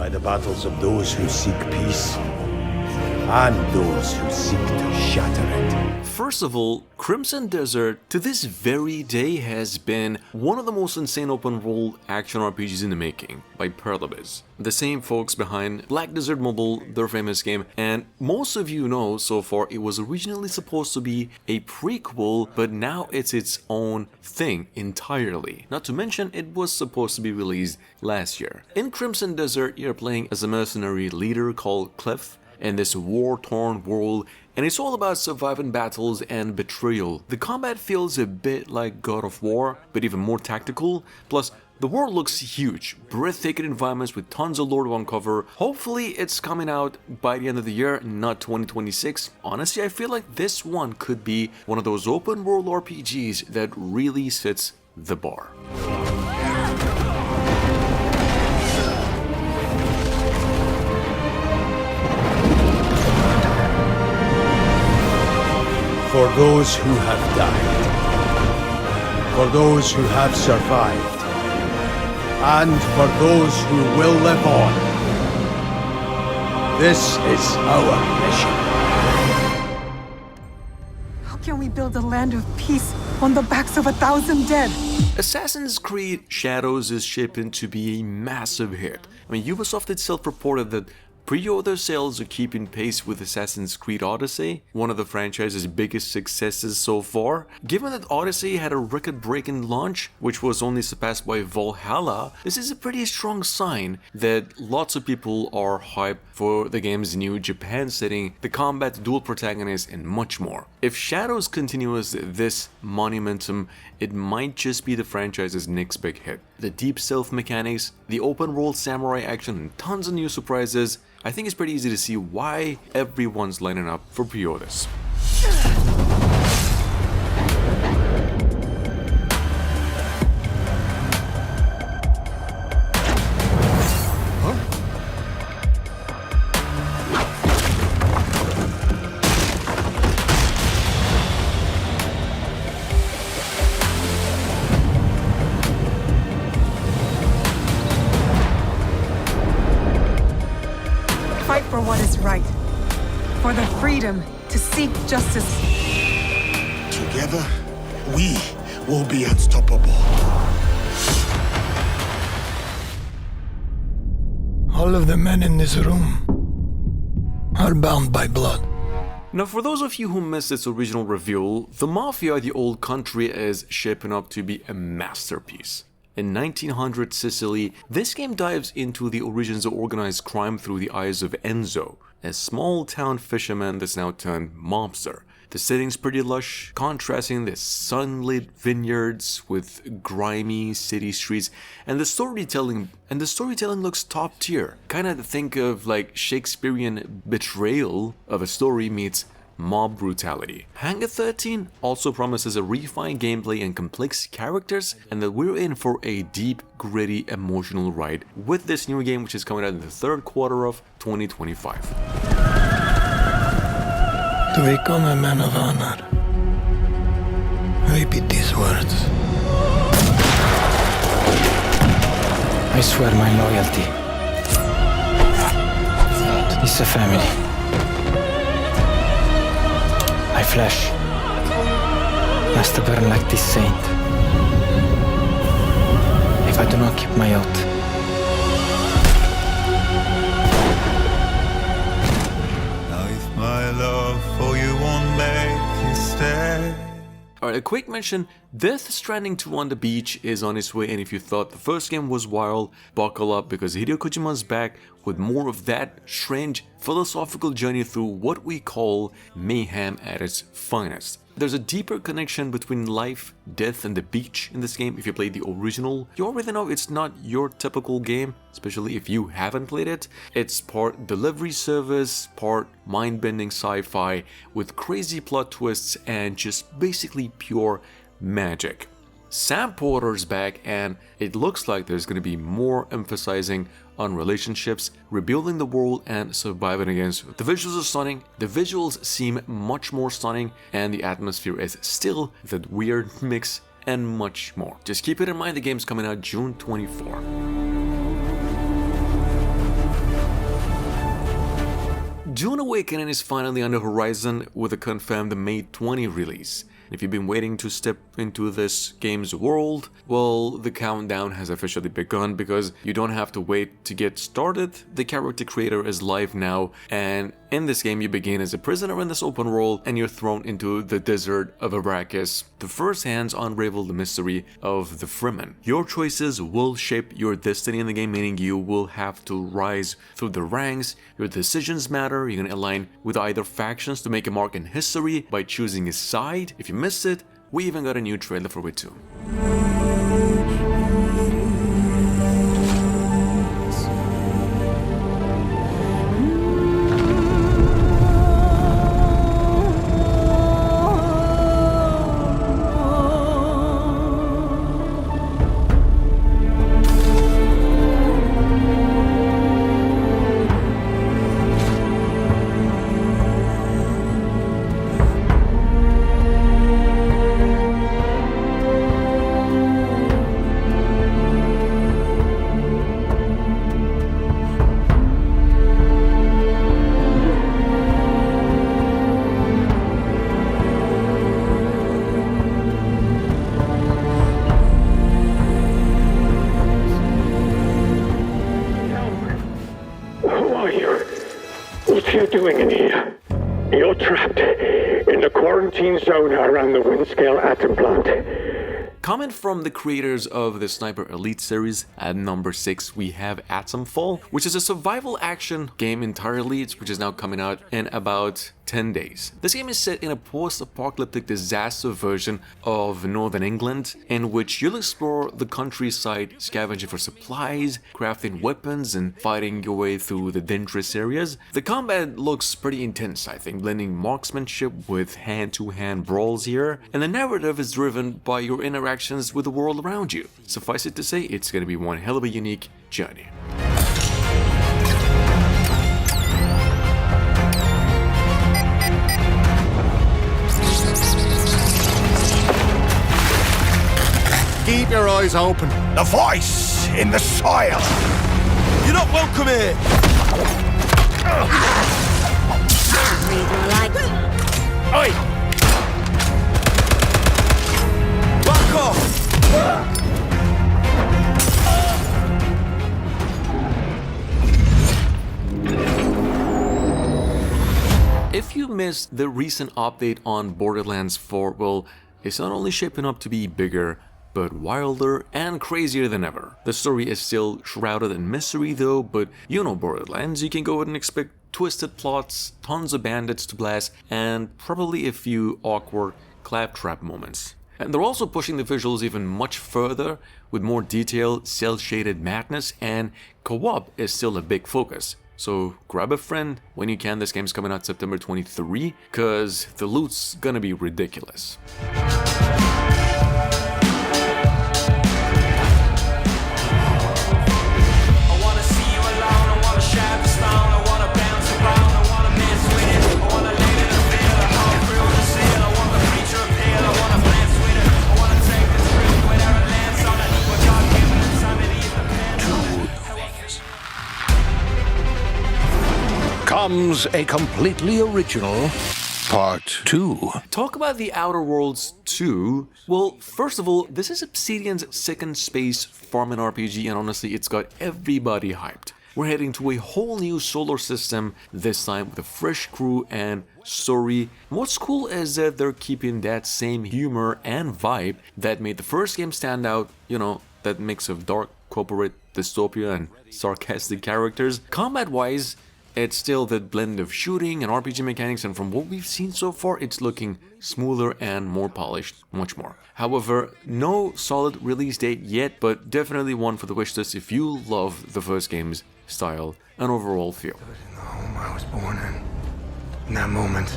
by the battles of those who seek peace and those who seek to shatter it. First of all, Crimson Desert to this very day has been one of the most insane open world action RPGs in the making by Perlebiz. The same folks behind Black Desert Mobile, their famous game, and most of you know so far it was originally supposed to be a prequel, but now it's its own thing entirely. Not to mention it was supposed to be released last year. In Crimson Desert, you're playing as a mercenary leader called Cliff in this war-torn world, and it's all about surviving battles and betrayal. The combat feels a bit like God of War, but even more tactical, plus the world looks huge, breathtaking environments with tons of lore to uncover. Hopefully it's coming out by the end of the year, not 2026. Honestly, I feel like this one could be one of those open world RPGs that really sets the bar. For those who have died, for those who have survived, and for those who will live on, this is our mission. How can we build a land of peace on the backs of 1,000 dead? Assassin's Creed Shadows is shaping to be a massive hit. I mean, Ubisoft itself reported that pre-order sales are keeping pace with Assassin's Creed Odyssey, one of the franchise's biggest successes so far. Given that Odyssey had a record-breaking launch, which was only surpassed by Valhalla, this is a pretty strong sign that lots of people are hyped for the game's new Japan setting, the combat, dual protagonists, and much more. If Shadows continues this momentum, it might just be the franchise's next big hit. The deep stealth mechanics, the open world samurai action, and tons of new surprises, I think it's pretty easy to see why everyone's lining up for pre-orders. Fight for what is right. For the freedom to seek justice. Together, we will be unstoppable. All of the men in this room are bound by blood. Now, for those of you who missed its original reveal, the Mafia, the old country, is shaping up to be a masterpiece. In 1900 Sicily, this game dives into the origins of organized crime through the eyes of Enzo, a small-town fisherman that's now turned mobster. The setting's pretty lush, contrasting the sunlit vineyards with grimy city streets, and the storytelling looks top tier. Kinda think of like Shakespearean betrayal of a story meets mob brutality. Hangar 13 also promises a refined gameplay and complex characters, and that we're in for a deep, gritty, emotional ride with this new game, which is coming out in the third quarter of 2025. To become a man of honor, repeat these words. I swear my loyalty to this family. My flesh must burn like this saint. If I do not keep my oath. Now if my love for you won't make you stay. Alright, a quick mention, Death Stranding 2 on the beach is on its way, and if you thought the first game was wild, buckle up because Hideo Kojima's back with more of that strange philosophical journey through what we call mayhem at its finest. There's a deeper connection between life, death, and the beach in this game. If you played the original, you already know it's not your typical game, especially if you haven't played it. It's part delivery service, part mind-bending sci-fi with crazy plot twists and just basically pure magic. Sam Porter's back, and it looks like there's going to be more emphasizing on relationships, rebuilding the world, and surviving against. The visuals are stunning, the visuals seem much more stunning, and the atmosphere is still that weird mix, and much more. Just keep it in mind, the game's coming out June 24. Dune Awakening is finally on the horizon with a confirmed May 20 release. If you've been waiting to step into this game's world, well, the countdown has officially begun because you don't have to wait to get started. The character creator is live now, and in this game you begin as a prisoner in this open world and you're thrown into the desert of Arrakis to first hands unravel the mystery of the Fremen. Your choices will shape your destiny in the game, meaning you will have to rise through the ranks. Your decisions matter. You're gonna align with either factions to make a mark in history by choosing a side. If you missed it, we even got a new trailer for it too. What are you doing in here? You're trapped in the quarantine zone around the Windscale atom plant. Comment from the creators of the Sniper Elite series. At number 6 we have Atomfall, which is a survival action game entirely, which is now coming out in about 10 days. This game is set in a post-apocalyptic disaster version of Northern England, in which you'll explore the countryside, scavenging for supplies, crafting weapons, and fighting your way through the dangerous areas. The combat looks pretty intense, I think, blending marksmanship with hand-to-hand brawls here, and the narrative is driven by your interactions with the world around you. Suffice it to say, it's gonna be one hell of a unique journey. Keep your eyes open. The voice in the soil. You're not welcome here. Oi! Back off. If you missed the recent update on Borderlands 4, well, it's not only shaping up to be bigger, but wilder and crazier than ever. The story is still shrouded in mystery though, but you know Borderlands, you can go ahead and expect twisted plots, tons of bandits to blast, and probably a few awkward claptrap moments. And they're also pushing the visuals even much further with more detail, cel-shaded madness, and co-op is still a big focus. So grab a friend when you can. This game's coming out September 23, cause the loot's gonna be ridiculous. Comes a completely original Part 2. Talk about The Outer Worlds 2. Well, first of all, this is Obsidian's second space farming RPG, and honestly, it's got everybody hyped. We're heading to a whole new solar system, this time with a fresh crew and story. What's cool is that they're keeping that same humor and vibe that made the first game stand out, you know, that mix of dark corporate dystopia and sarcastic characters. Combat-wise, it's still that blend of shooting and RPG mechanics, and from what we've seen so far, it's looking smoother and more polished, much more. However, no solid release date yet, but definitely one for the wishlist if you love the first game's style and overall feel. The home I was born in that moment,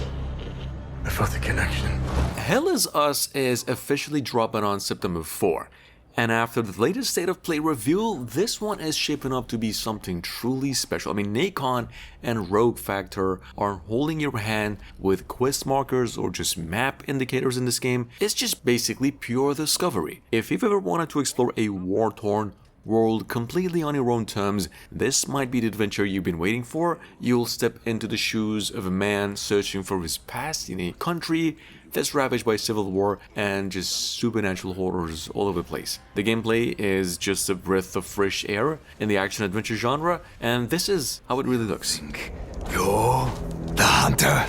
I felt a connection. Hell Is Us is officially dropping on September 4. And after the latest State of Play reveal, this one is shaping up to be something truly special. I mean, Nacon and Rogue Factor are holding your hand with quest markers or just map indicators in this game. It's just basically pure discovery. If you've ever wanted to explore a war-torn, world completely on your own terms, this might be the adventure you've been waiting for. You'll step into the shoes of a man searching for his past in a country that's ravaged by civil war and just supernatural horrors all over the place. The gameplay is just a breath of fresh air in the action-adventure genre, and this is how it really looks. You're the hunter.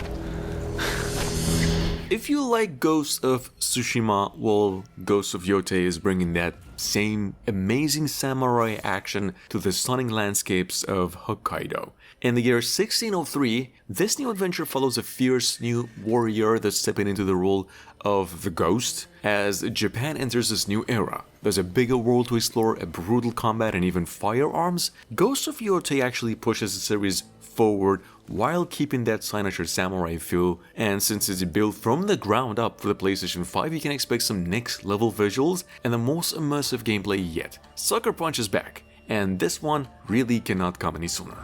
If you like Ghost of Tsushima, well, Ghost of Yotei is bringing that same amazing samurai action to the stunning landscapes of Hokkaido. In the year 1603, this new adventure follows a fierce new warrior that's stepping into the role of the Ghost as Japan enters this new era. There's a bigger world to explore, a brutal combat, and even firearms. Ghost of Yotei actually pushes the series forward while keeping that signature samurai feel, and since it's built from the ground up for the PlayStation 5, you can expect some next level visuals and the most immersive gameplay yet. Sucker Punch is back, and this one really cannot come any sooner.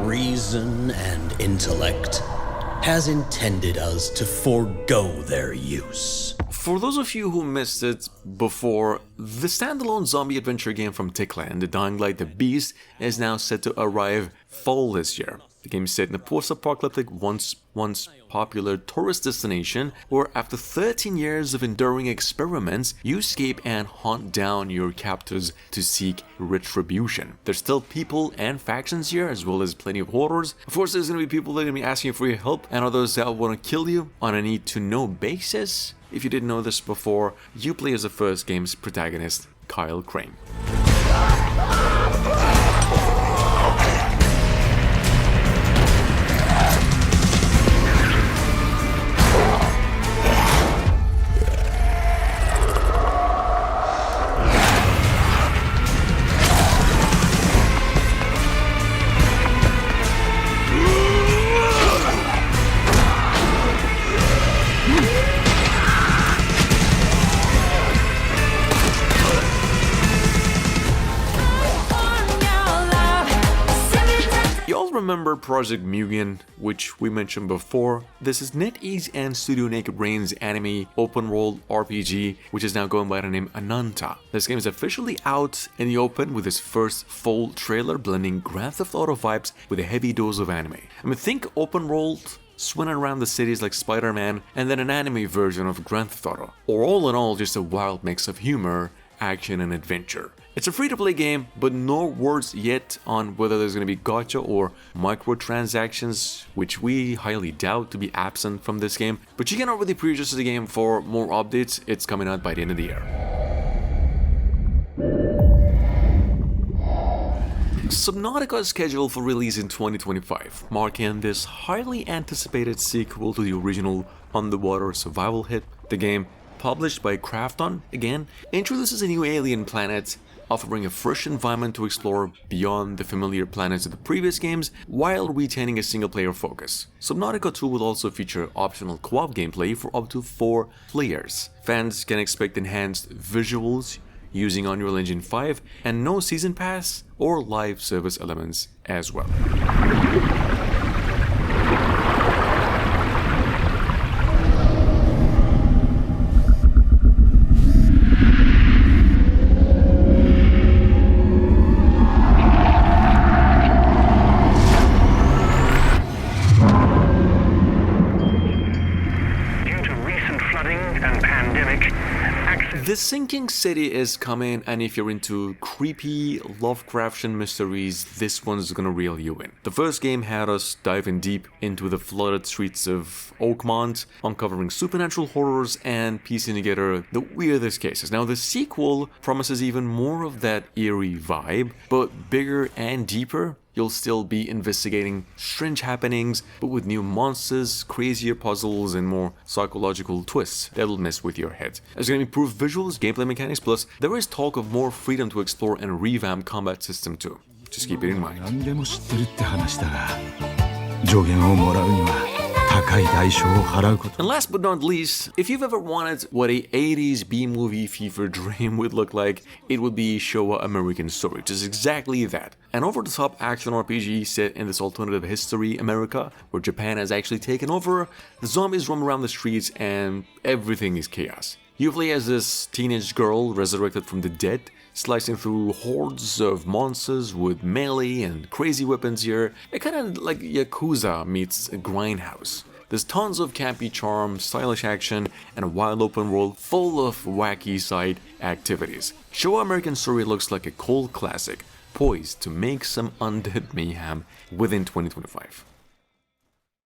Reason and intellect has intended us to forego their use. For those of you who missed it before, the standalone zombie adventure game from Techland, The Dying Light the Beast, is now set to arrive fall this year. The game is set in a post-apocalyptic, once popular tourist destination where after 13 years of enduring experiments, you escape and hunt down your captors to seek retribution. There's still people and factions here, as well as plenty of horrors. Of course, there's going to be people that are going to be asking for your help, and others that want to kill you on a need-to-know basis. If you didn't know this before, you play as the first game's protagonist, Kyle Crane. Remember Project Mugen, which we mentioned before? This is NetEase and Studio Naked Brain's anime open-world RPG, which is now going by the name Ananta. This game is officially out in the open with its first full trailer, blending Grand Theft Auto vibes with a heavy dose of anime. I mean, think open-world, swinging around the cities like Spider-Man, and then an anime version of Grand Theft Auto. Or all in all, just a wild mix of humor, action, and adventure. It's a free-to-play game, but no words yet on whether there's going to be gacha or microtransactions, which we highly doubt to be absent from this game. But you can already pre-register the game for more updates. It's coming out by the end of the year. Subnautica is scheduled for release in 2025, marking this highly anticipated sequel to the original underwater survival hit. The game, published by Krafton, again, introduces a new alien planet, offering a fresh environment to explore beyond the familiar planets of the previous games, while retaining a single-player focus. Subnautica 2 will also feature optional co-op gameplay for up to 4 players. Fans can expect enhanced visuals using Unreal Engine 5, and no season pass or live service elements as well. The Sinking City is coming, and if you're into creepy Lovecraftian mysteries, this one's gonna reel you in. The first game had us diving deep into the flooded streets of Oakmont, uncovering supernatural horrors and piecing together the weirdest cases. Now, the sequel promises even more of that eerie vibe, but bigger and deeper. You'll still be investigating strange happenings, but with new monsters, crazier puzzles, and more psychological twists that'll mess with your head. There's gonna be improved visuals, gameplay mechanics, plus there is talk of more freedom to explore and revamp combat system too. Just keep it in mind. 何でも知ってるって話だが、助言をもらうには高い代償を払うこと。 And last but not least, if you've ever wanted what a 80s B-movie fever dream would look like, it would be Showa American Story, which is exactly that. An over-the-top action RPG set in this alternative history America, where Japan has actually taken over, the zombies roam around the streets and everything is chaos. You play as this teenage girl resurrected from the dead, slicing through hordes of monsters with melee and crazy weapons here. It's kind of like Yakuza meets Grindhouse. There's tons of campy charm, stylish action, and a wild open world full of wacky side activities. Showa American Story looks like a cult classic, poised to make some undead mayhem within 2025.